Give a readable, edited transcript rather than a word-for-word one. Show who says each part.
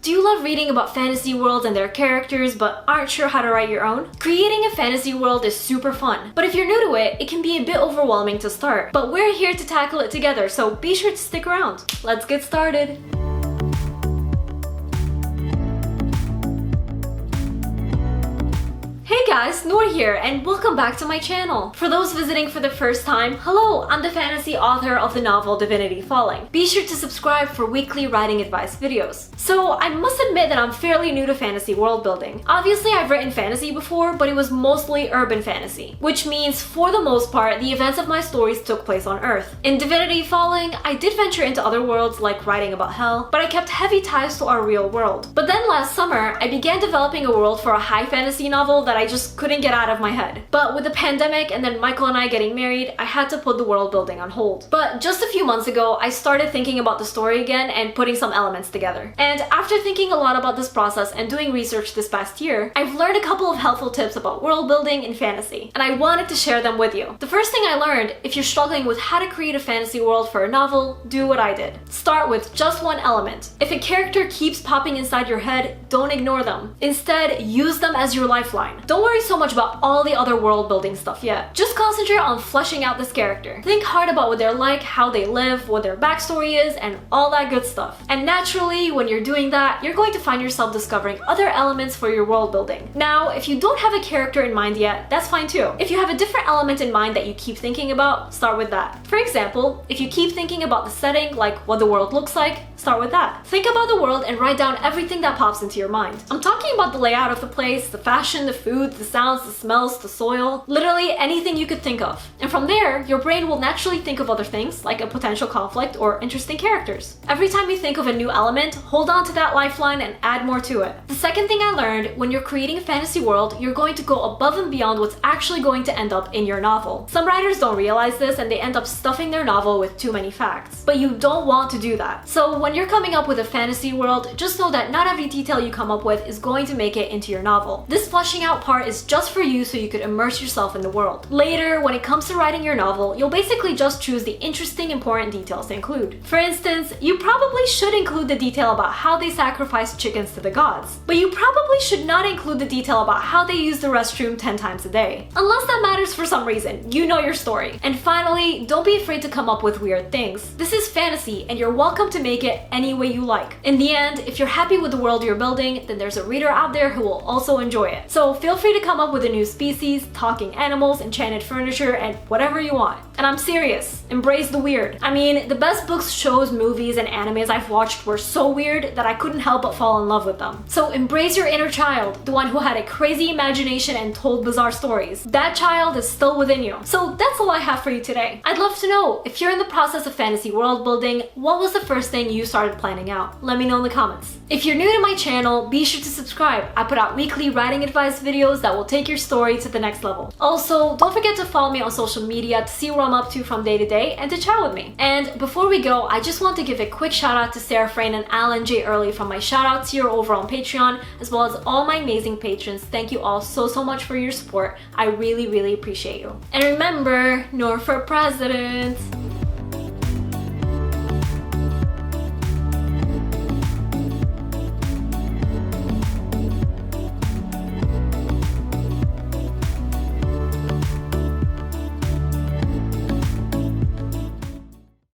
Speaker 1: Do you love reading about fantasy worlds and their characters but aren't sure how to write your own? Creating a fantasy world is super fun, but if you're new to it can be a bit overwhelming to start. But we're here to tackle it together, so be sure to stick around. Let's get started. Hey guys, Nour here, and welcome back to my channel. For those visiting for the first time, hello, I'm the fantasy author of the novel Divinity Falling. Be sure to subscribe for weekly writing advice videos. So I must admit that I'm fairly new to fantasy world building. Obviously I've written fantasy before, but it was mostly urban fantasy, which means for the most part the events of my stories took place on Earth. In Divinity Falling, I did venture into other worlds like writing about hell, but I kept heavy ties to our real world. But then last summer, I began developing a world for a high fantasy novel that I just couldn't get out of my head. But with the pandemic and then Michael and I getting married, I had to put the world building on hold. But just a few months ago, I started thinking about the story again and putting some elements together. And after thinking a lot about this process and doing research this past year, I've learned a couple of helpful tips about world building in fantasy, and I wanted to share them with you. The first thing I learned, if you're struggling with how to create a fantasy world for a novel, do what I did. Start with just one element. If a character keeps popping inside your head, don't ignore them. Instead, use them as your lifeline. Don't worry so much about all the other world building stuff yet. Just concentrate on fleshing out this character. Think hard about what they're like, how they live, what their backstory is, and all that good stuff. And naturally, when you're doing that, you're going to find yourself discovering other elements for your world building. Now, if you don't have a character in mind yet, that's fine too. If you have a different element in mind that you keep thinking about, start with that. For example, if you keep thinking about the setting, like what the world looks like, start with that. Think about the world and write down everything that pops into your mind. I'm talking about the layout of the place, the fashion, the food, the sounds, the smells, the soil, literally anything you could think of. And from there, your brain will naturally think of other things, like a potential conflict or interesting characters. Every time you think of a new element, hold on to that lifeline and add more to it. The second thing I learned, when you're creating a fantasy world, you're going to go above and beyond what's actually going to end up in your novel. Some writers don't realize this and they end up stuffing their novel with too many facts. But you don't want to do that. So when you're coming up with a fantasy world, just know that not every detail you come up with is going to make it into your novel. This fleshing out part is just for you so you could immerse yourself in the world. Later, when it comes to writing your novel, you'll basically just choose the interesting, important details to include. For instance, you probably should include the detail about how they sacrificed chickens to the gods, but you probably should not include the detail about how they use the restroom 10 times a day. Unless that matters for some reason, you know your story. And finally, don't be afraid to come up with weird things. This is fantasy, and you're welcome to make it any way you like. In the end, if you're happy with the world you're building, then there's a reader out there who will also enjoy it. So feel free to come up with a new species, talking animals, enchanted furniture, and whatever you want. And I'm serious, embrace the weird. I mean, the best books, shows, movies, and animes I've watched were so weird that I couldn't help but fall in love with them. So embrace your inner child, the one who had a crazy imagination and told bizarre stories. That child is still within you. So that's all I have for you today. I'd love to know, if you're in the process of fantasy world building, what was the first thing you started planning out? Let me know in the comments. If you're new to my channel, be sure to subscribe. I put out weekly writing advice videos that will take your story to the next level. Also, don't forget to follow me on social media to see what I'm up to from day to day and to chat with me. And before we go, I just want to give a quick shout out to Sarah Frayne and Alan J. Early from my shout out tier over on Patreon, as well as all my amazing patrons. Thank you all so much for your support. I really appreciate you. And remember, Nour for president!